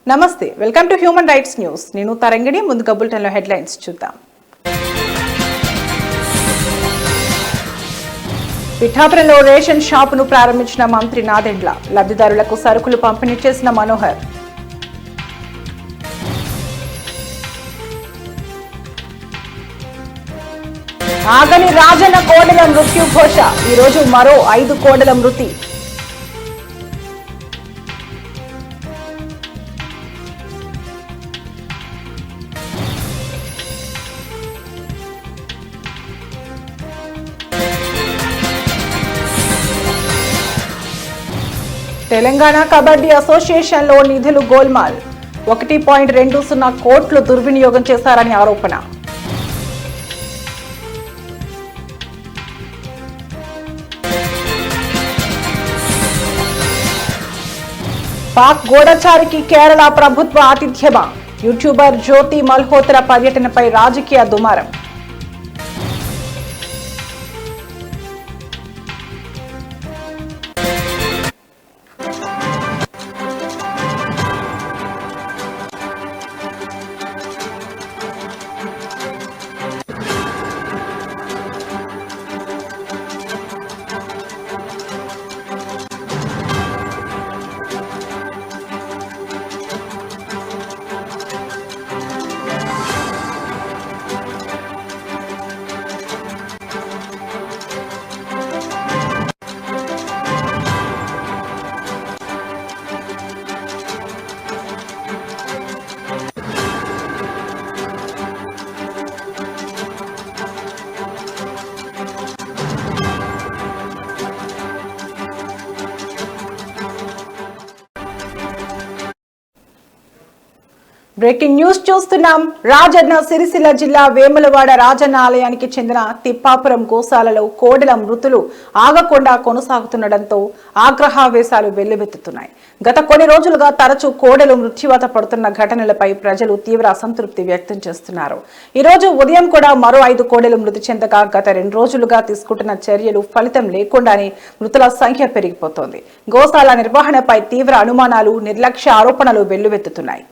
నమస్తే, welcome to human rights news. నేను తరంగిణి. ముందుగా బులెటిన్లో హెడ్లైన్స్ చూద్దాం. పిఠాపురంలో రేషన్ షాపును ప్రారంభించిన మంత్రి నాదెండ్ల. లబ్ధిదారులకు సరుకులు పంపిణీ చేసిన మనోహర్. ఆగని రాజన్న కోడెల మృత్యు ఘోష. ఈరోజు మరో 5 కోడెల మృతి. తెలంగాణ కబడ్డీ అసోసియేషన్లో నిధులు గోల్మాల్. 1.20 కోట్లు దుర్వినియోగం చేశారని ఆరోపణ. పాక్ గూఢచారికి కేరళ ప్రభుత్వ ఆతిథ్యమా. యూట్యూబర్ జ్యోతి మల్హోత్రా పర్యటనపై రాజకీయ దుమారం. బ్రేకింగ్ న్యూస్ చూస్తున్నాం. రాజన్న సిరిసిల్ల జిల్లా వేములవాడ రాజన్న ఆలయానికి చెందిన తిప్పాపురం గోశాలలో కోడెల మృతులు ఆగకుండా కొనసాగుతుండటంతో ఆగ్రహావేశాలు వెల్లువెత్తుతున్నాయి. గత కొన్ని రోజులుగా తరచూ కోడెలు మృత్యువాత పడుతున్న ఘటనలపై ప్రజలు తీవ్ర అసంతృప్తి వ్యక్తం చేస్తున్నారు. ఈ రోజు ఉదయం కూడా మరో 5 కోడెలు మృతి చెందగా గత 2 రోజులుగా తీసుకుంటున్న చర్యలు ఫలితం లేకుండానే మృతుల సంఖ్య పెరిగిపోతోంది. గోశాల నిర్వహణపై తీవ్ర అనుమానాలు, నిర్లక్ష్య ఆరోపణలు వెల్లువెత్తుతున్నాయి.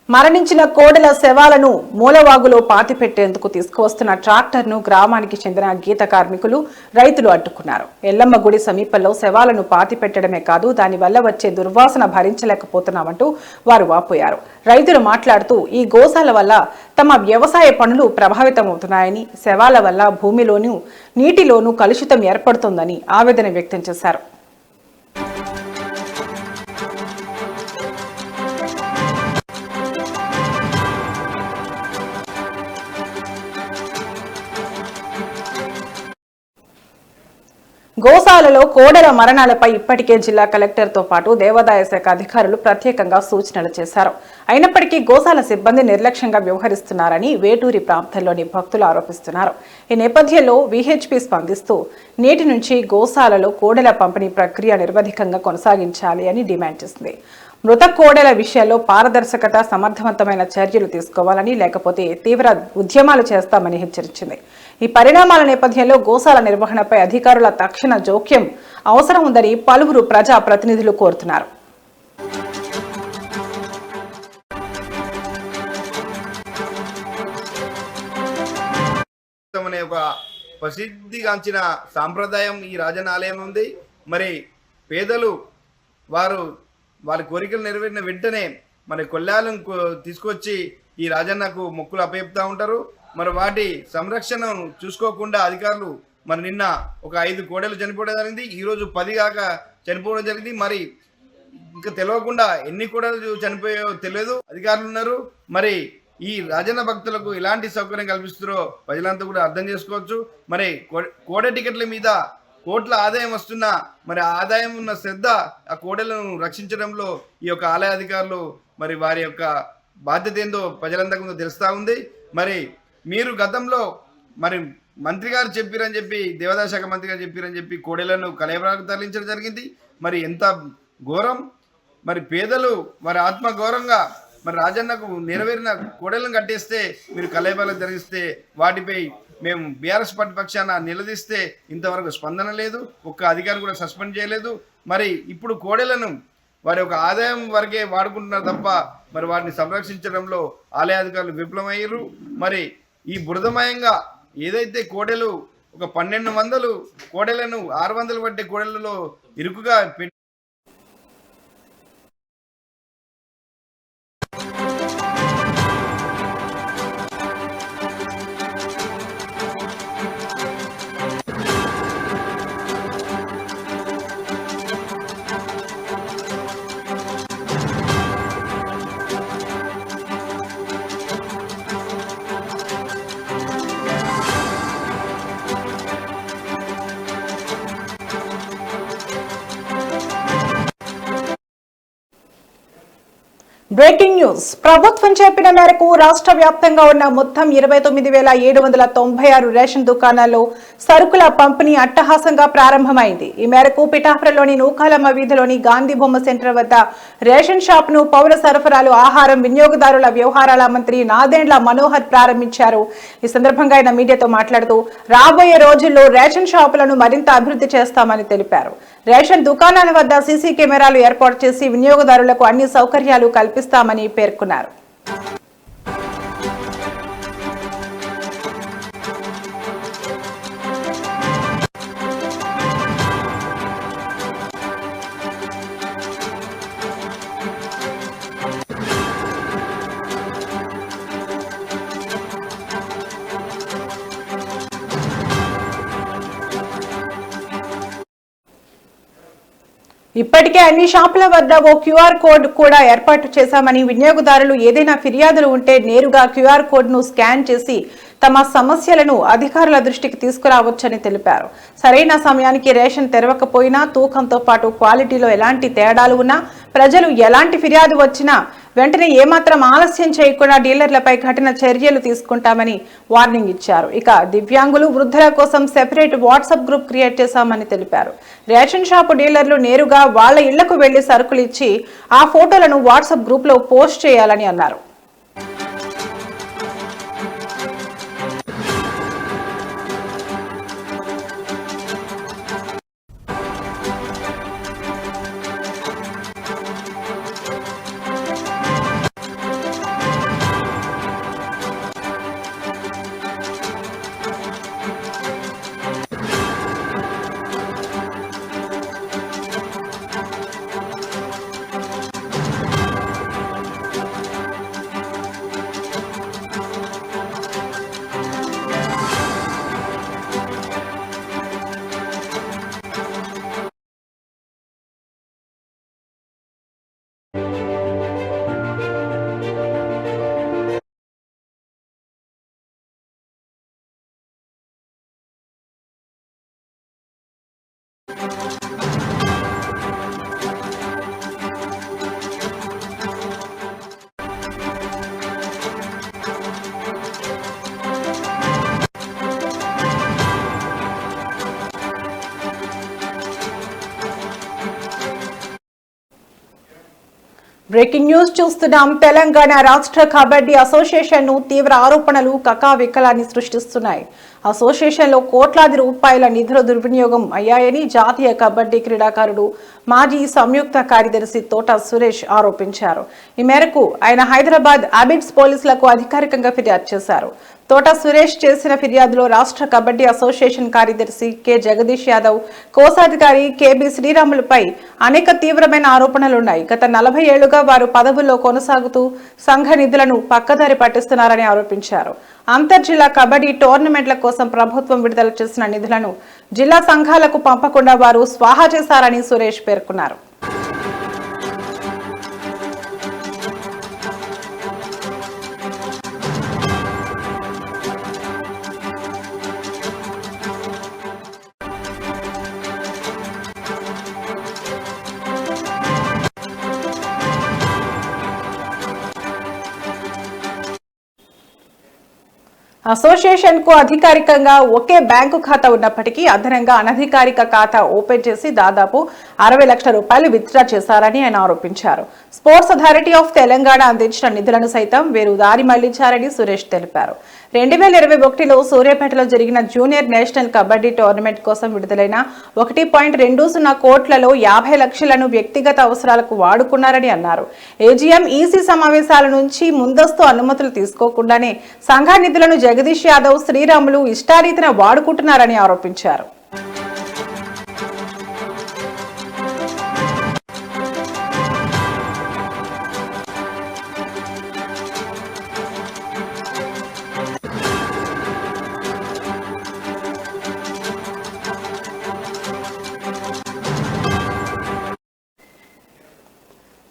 మరణించిన కోడెల శవాలను మూలవాగులో పాతిపెట్టేందుకు తీసుకువస్తున్న ట్రాక్టర్ను గ్రామానికి చెందిన గీత కార్మికులు, రైతులు అడ్డుకున్నారు. ఎల్లమ్మ గుడి సమీపంలో శవాలను పాతిపెట్టడమే కాదు, దానివల్ల వచ్చే దుర్వాసన భరించలేకపోతున్నామంటూ వారు వాపోయారు. రైతులు మాట్లాడుతూ ఈ గోశాల వల్ల తమ వ్యవసాయ పనులు ప్రభావితమవుతున్నాయని, శవాల వల్ల భూమిలోనూ నీటిలోనూ కలుషితం ఏర్పడుతోందని ఆవేదన వ్యక్తం చేశారు. గోశాలలో కోడెల మరణాలపై ఇప్పటికే జిల్లా కలెక్టర్తో పాటు దేవాదాయ శాఖ అధికారులు ప్రత్యేకంగా సూచనలు చేశారు. అయినప్పటికీ గోశాల సిబ్బంది నిర్లక్ష్యంగా వ్యవహరిస్తున్నారని వేటూరి ప్రాంతంలోని భక్తులు ఆరోపిస్తున్నారు. ఈ నేపథ్యంలో విహెచ్పి స్పందిస్తూ నేటి నుంచి గోశాలలో కోడెల పంపిణీ ప్రక్రియ నిర్వధికంగా కొనసాగించాలి అని డిమాండ్ చేసింది. మృత కోడెల విషయాల్లో పారదర్శకత, సమర్థవంతమైన చర్యలు తీసుకోవాలని, లేకపోతే తీవ్ర ఉద్యమాలు చేస్తామని హెచ్చరించింది. ఈ పరిణామాల నేపథ్యంలో గోశాల నిర్వహణపై అధికారుల తక్షణ జోక్యం అవసరం ఉందని పలువురు ప్రజా ప్రతినిధులు కోరుతున్నారు. ప్రసిద్ధిగాంచిన సాంప్రదాయం ఈ రాజన్న ఆలయం ఉంది. మరి పేదలు వారి కోరికలు నెరవేరిన వెంటనే మరి కొల్లాలను తీసుకొచ్చి ఈ రాజన్నకు మొక్కులు అప్పచెప్తా ఉంటారు. మరి వాటి సంరక్షణను చూసుకోకుండా అధికారులు మరి నిన్న ఒక 5 కోడలు చనిపోవడం జరిగింది. ఈరోజు 10 కాక చనిపోవడం జరిగింది. మరి ఇంకా తెలియకుండా ఎన్ని కోడలు చనిపోయాయో తెలియదు. అధికారులు ఉన్నారు. మరి ఈ రాజన్న భక్తులకు ఎలాంటి సౌకర్యం కల్పిస్తారో ప్రజలంతా కూడా అర్థం చేసుకోవచ్చు. మరి కోడ టికెట్ల మీద కోట్ల ఆదాయం వస్తున్నా మరి ఆదాయం ఉన్న శ్రద్ధ ఆ కోడలను రక్షించడంలో ఈ యొక్క ఆలయ అధికారులు మరి వారి యొక్క బాధ్యత ఏందో ప్రజలందరికీ ముందు తెలుస్తూ ఉంది. మరి మీరు గతంలో మరి మంత్రి గారు చెప్పారని చెప్పి, దేవాదాయ శాఖ మంత్రి గారు చెప్పారని చెప్పి కోడెలను కలయబరాలకు తరలించడం జరిగింది. మరి ఎంత ఘోరం! మరి పేదలు మరి ఆత్మ గౌరవంగా మరి రాజన్నకు నెరవేరిన కోడెలను కట్టేస్తే మీరు కలయబరాలకు జరిగిస్తే వాటిపై మేము బీఆర్ఎస్ పార్టీ పక్షాన నిలదీస్తే ఇంతవరకు స్పందన లేదు. ఒక్క అధికారి కూడా సస్పెండ్ చేయలేదు. మరి ఇప్పుడు కోడెలను వారి యొక్క ఆదాయం వరకే వాడుకుంటున్నారు తప్ప మరి వాటిని సంరక్షించడంలో ఆలయ అధికారులు విఫలమయ్యారు. మరి ఈ బురదమయంగా ఏదైతే కోడెలు ఒక 1200 కోడెలను 600 పట్టే కోడెలలో ఇరుకుగా పెట్టి బ్రేకింగ్ న్యూస్. ప్రభుత్వం చెప్పిన మేరకు రాష్ట్ర వ్యాప్తంగా ఉన్న మొత్తం 29,796 రేషన్ దుకాణాల్లో సరుకుల పంపిణీ అట్టహాసంగా ప్రారంభమైంది. ఈ మేరకు పిఠాపురంలోని నూకాలమ్మ వీధిలోని గాంధీ బొమ్మ సెంటర్ వద్ద రేషన్ షాప్ ను పౌర సరఫరాలు, ఆహారం, వినియోగదారుల వ్యవహారాల మంత్రి నాదెండ్ల మనోహర్ ప్రారంభించారు. ఈ సందర్భంగా ఆయన మీడియాతో మాట్లాడుతూ రాబోయే రోజుల్లో రేషన్ షాపులను మరింత అభివృద్ధి చేస్తామని తెలిపారు. రేషన్ దుకాణాల వద్ద సీసీ కెమెరాలు ఏర్పాటు చేసి వినియోగదారులకు అన్ని సౌకర్యాలు కల్పిస్తామని పేర్కొన్నారు. ఇప్పటికే అన్ని షాపుల వద్ద ఓ క్యూఆర్ కోడ్ కూడా ఏర్పాటు చేశామని, వినియోగదారులు ఏదైనా ఫిర్యాదులు ఉంటే నేరుగా క్యూఆర్ కోడ్ ను స్కాన్ చేసి తమ సమస్యలను అధికారుల దృష్టికి తీసుకురావచ్చని తెలిపారు. సరైన సమయానికి రేషన్ తెరవకపోయినా, తూకంతో పాటు క్వాలిటీలో ఎలాంటి తేడాలు ఉన్నా, ప్రజలు ఎలాంటి ఫిర్యాదు వచ్చినా వెంటనే ఏమాత్రం ఆలస్యం చేయకుండా డీలర్లపై కఠిన చర్యలు తీసుకుంటామని వార్నింగ్ ఇచ్చారు. ఇక దివ్యాంగులు, వృద్ధుల కోసం సెపరేట్ వాట్సాప్ గ్రూప్ క్రియేట్ చేశామని తెలిపారు. రేషన్ షాపు డీలర్లు నేరుగా వాళ్ల ఇళ్లకు వెళ్లి సరుకులు ఇచ్చి ఆ ఫోటోలను వాట్సాప్ గ్రూప్ లో పోస్ట్ చేయాలని అన్నారు. బ్రేకింగ్ న్యూస్ చూస్తున్నాం. తెలంగాణ రాష్ట్ర కబడ్డీ అసోసియేషన్ ను తీవ్ర ఆరోపణలు కకావికలాన్ని సృష్టిస్తున్నాయి. అసోసియేషన్ లో కోట్లాది రూపాయల నిధుల దుర్వినియోగం అయ్యాయని జాతీయ కబడ్డీ క్రీడాకారుడు, మాజీ సంయుక్త కార్యదర్శి తోట సురేష్ ఆరోపించారు. ఈ మేరకు ఆయన హైదరాబాద్ అబిడ్స్ పోలీసులకు అధికారికంగా ఫిర్యాదు చేశారు. తోట సురేష్ చేసిన ఫిర్యాదులో రాష్ట్ర కబడ్డీ అసోసియేషన్ కార్యదర్శి కె జగదీష్ యాదవ్, కోశాధికారి కెబి శ్రీరాములపై అనేక తీవ్రమైన ఆరోపణలున్నాయి. గత 40 ఏళ్లుగా వారు పదవుల్లో కొనసాగుతూ సంఘ నిధులను పక్కదారి పట్టిస్తున్నారని ఆరోపించారు. అంతర్జిల్లా కబడ్డీ టోర్నమెంట్ల కోసం ప్రభుత్వం విడుదల చేసిన నిధులను జిల్లా సంఘాలకు పంపకుండా వారు స్వాహా చేశారని సురేష్ పేర్కొన్నారు. అసోసియేషన్ కు అధికారికంగా ఒకే బ్యాంకు ఖాతా ఉన్నప్పటికీ అదనంగా అనధికారిక ఖాతా ఓపెన్ చేసి దాదాపు 60 లక్షల రూపాయలు విత్డ్రా చేశారని ఆయన ఆరోపించారు. స్పోర్ట్స్ అథారిటీ ఆఫ్ తెలంగాణ అందించిన నిధులను సైతం వీరు దారి మళ్లించారని సురేష్ తెలిపారు. 2021లో సూర్యాపేటలో జరిగిన జూనియర్ నేషనల్ కబడ్డీ టోర్నమెంట్ కోసం విడుదలైన 1.20 కోట్లలో 50 లక్షలను వ్యక్తిగత అవసరాలకు వాడుకున్నారని అన్నారు. ఏజీఎం ఈసీ సమావేశాల నుంచి ముందస్తు అనుమతులు తీసుకోకుండానే సంఘ నిధులను జగదీష్ యాదవ్, శ్రీరాములు ఇష్టారీతిన వాడుకుంటున్నారని ఆరోపించారు.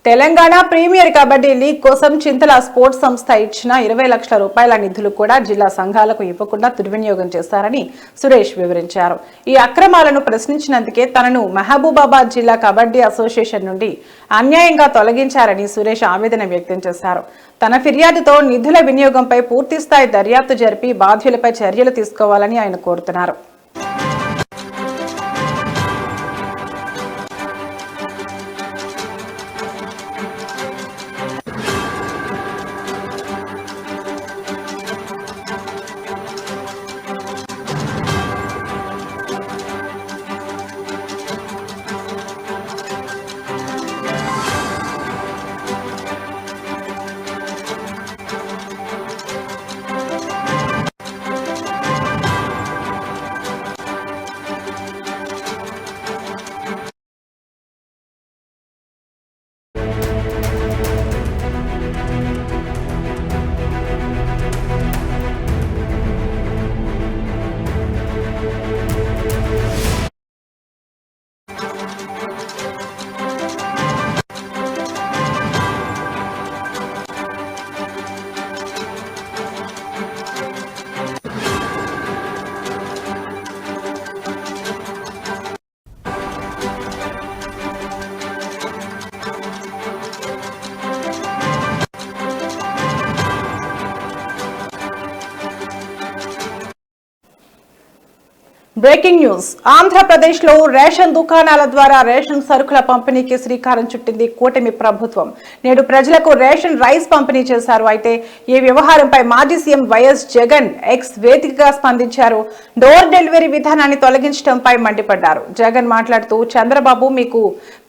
తెలంగాణ ప్రీమియర్ కబడ్డీ లీగ్ కోసం చింతల స్పోర్ట్స్ సంస్థ ఇచ్చిన 20 లక్షల రూపాయల నిధులు కూడా జిల్లా సంఘాలకు ఇవ్వకుండా దుర్వినియోగం చేశారని సురేష్ వివరించారు. ఈ అక్రమాలను ప్రశ్నించినందుకే తనను మహబూబాబాద్ జిల్లా కబడ్డీ అసోసియేషన్ నుండి అన్యాయంగా తొలగించారని సురేష్ ఆవేదన వ్యక్తం చేశారు. తన ఫిర్యాదుతో నిధుల వినియోగంపై పూర్తిస్థాయి దర్యాప్తు జరిపి బాధ్యులపై చర్యలు తీసుకోవాలని ఆయన కోరుతున్నారు. Breaking news. ఆంధ్రప్రదేశ్ లో రేషన్ దుకాణాల ద్వారా రేషన్ సరుకుల పంపిణీకి శ్రీకారం చుట్టింది కూటమి ప్రభుత్వం. నేడు ప్రజలకు రేషన్ రైస్ పంపిణీ చేశారు. అయితే ఈ వ్యవహారంపై మాజీ సీఎం వైఎస్ జగన్ ఎక్స్ వేదికగా స్పందించారు. డోర్ డెలివరీ విధానాన్ని తొలగించడంపై మండిపడ్డారు. జగన్ మాట్లాడుతూ, చంద్రబాబు, మీకు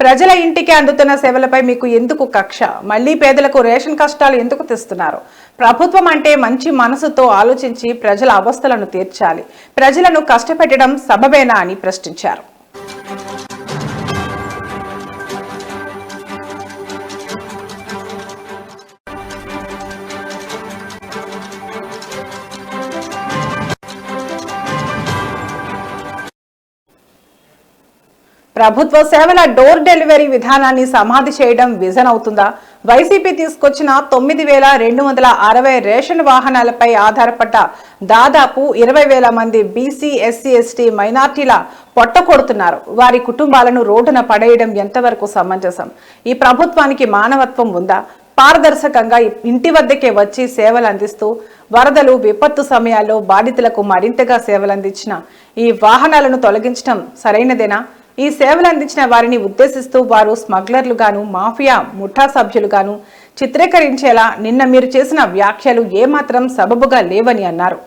ప్రజల ఇంటికి అందుతున్న సేవలపై మీకు ఎందుకు కక్ష? మళ్లీ పేదలకు రేషన్ కష్టాలు ఎందుకు తెస్తున్నారు? ప్రభుత్వం అంటే మంచి మనసుతో ఆలోచించి ప్రజల అవస్థలను తీర్చాలి. ప్రజలను కష్టపెట్టడం సబబేనా అని ప్రశ్నించారు. ప్రభుత్వ సేవల డోర్ డెలివరీ విధానాన్ని సమాధి చేయడం విజన్ అవుతుందా? వైసీపీ తీసుకొచ్చిన 9,260 రేషన్ వాహనాలపై ఆధారపడ్డ దాదాపు 20,000 మంది బీసీ, ఎస్సీ, ఎస్టీ, మైనార్టీల పొట్ట కొడుతున్నారు. వారి కుటుంబాలను రోడ్డున పడేయడం ఎంతవరకు సమంజసం? ఈ ప్రభుత్వానికి మానవత్వం ఉందా? పారదర్శకంగా ఇంటి వద్దకే వచ్చి సేవలు అందిస్తూ వరదలు, విపత్తు సమయాల్లో బాధితులకు మరింతగా సేవలందించిన ఈ వాహనాలను తొలగించడం సరైనదేనా? ఈ సేవలు అందించిన వారిని ఉద్దేశిస్తూ వారు స్మగ్లర్లుగాను, మాఫియా ముఠా సభ్యులుగాను చిత్రీకరించేలా నిన్న మీరు చేసిన వ్యాఖ్యలు ఏమాత్రం సబబుగా లేవని అన్నారు.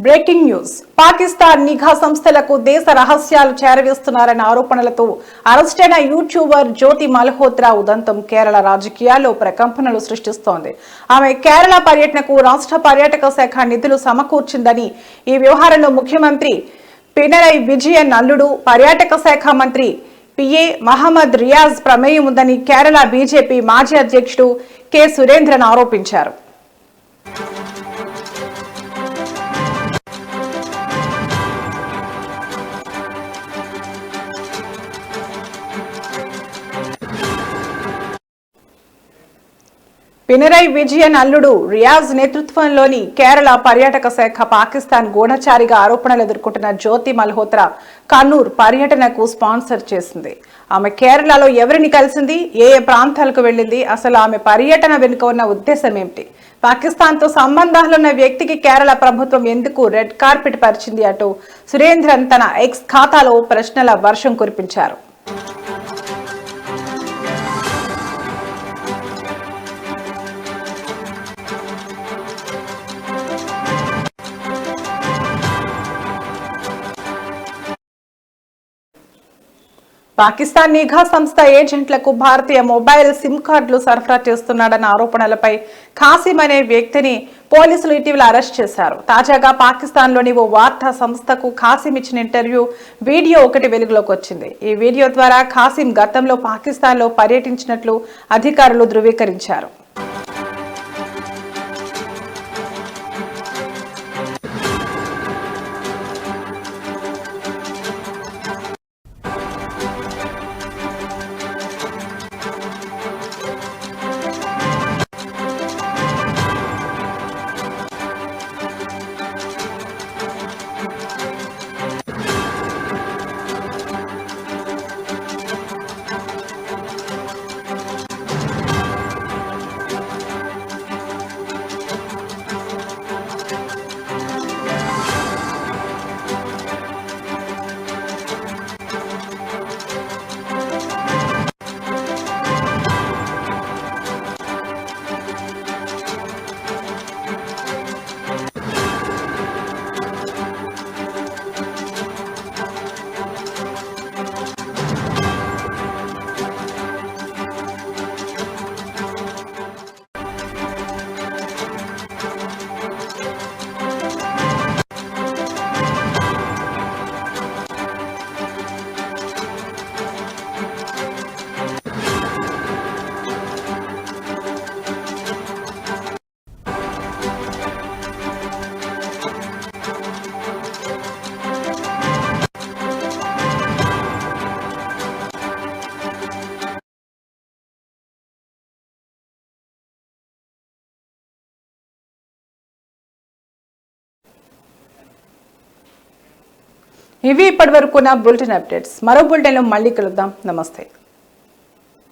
Breaking news. పాకిస్తాన్ నిఘా సంస్థలకు దేశ రహస్యాలు చేరవేస్తున్నారన్న ఆరోపణలతో అరెస్టైన యూట్యూబర్ జ్యోతి మల్హోత్రా ఉదంతం కేరళ రాజకీయాల్లో ప్రకంపనలు సృష్టిస్తోంది. ఆమె కేరళ పర్యటనకు రాష్ట్ర పర్యాటక శాఖ నిధులు సమకూర్చిందని, ఈ వ్యవహారంలో ముఖ్యమంత్రి పినరై విజయన్ అల్లుడు పర్యాటక శాఖ మంత్రి పిఏ మహమ్మద్ రియాజ్ ప్రమేయం ఉందని కేరళ బీజేపీ మాజీ అధ్యక్షుడు కె సురేంద్రన్ ఆరోపించారు. పినరై విజయన్ అల్లుడు రియాజ్ నేతృత్వంలోని కేరళ పర్యాటక శాఖ పాకిస్తాన్ గూఢచారిగా ఆరోపణలు ఎదుర్కొంటున్న జ్యోతి మల్హోత్రా కన్నూర్ పర్యటనకు స్పాన్సర్ చేసింది. ఆమె కేరళలో ఎవరిని కలిసింది, ఏ ప్రాంతాలకు వెళ్లింది, అసలు ఆమె పర్యటన వెనుక ఉన్న ఉద్దేశం ఏమిటి, పాకిస్తాన్తో సంబంధాలున్న వ్యక్తికి కేరళ ప్రభుత్వం ఎందుకు రెడ్ కార్పెట్ పరిచింది అంటూ సురేంద్రన్ తన ఎక్స్ ఖాతాలో ప్రశ్నల వర్షం కురిపించారు. పాకిస్తాన్ నిఘా సంస్థ ఏజెంట్లకు భారతీయ మొబైల్ సిమ్ కార్డులు సరఫరా చేస్తున్నాడన్న ఆరోపణలపై ఖాసిం అనే వ్యక్తిని పోలీసులు ఇటీవల అరెస్ట్ చేశారు. తాజాగా పాకిస్తాన్లోని ఓ వార్తా సంస్థకు ఖాసిం ఇచ్చిన ఇంటర్వ్యూ వీడియో ఒకటి వెలుగులోకి వచ్చింది. ఈ వీడియో ద్వారా ఖాసిం గతంలో పాకిస్తాన్లో పర్యటించినట్లు అధికారులు ధృవీకరించారు. ఇవి ఇప్పటివరకు నా బులెటిన్ అప్డేట్స్. మరో బులెటిన్లో మళ్ళీ కలుద్దాం. నమస్తే.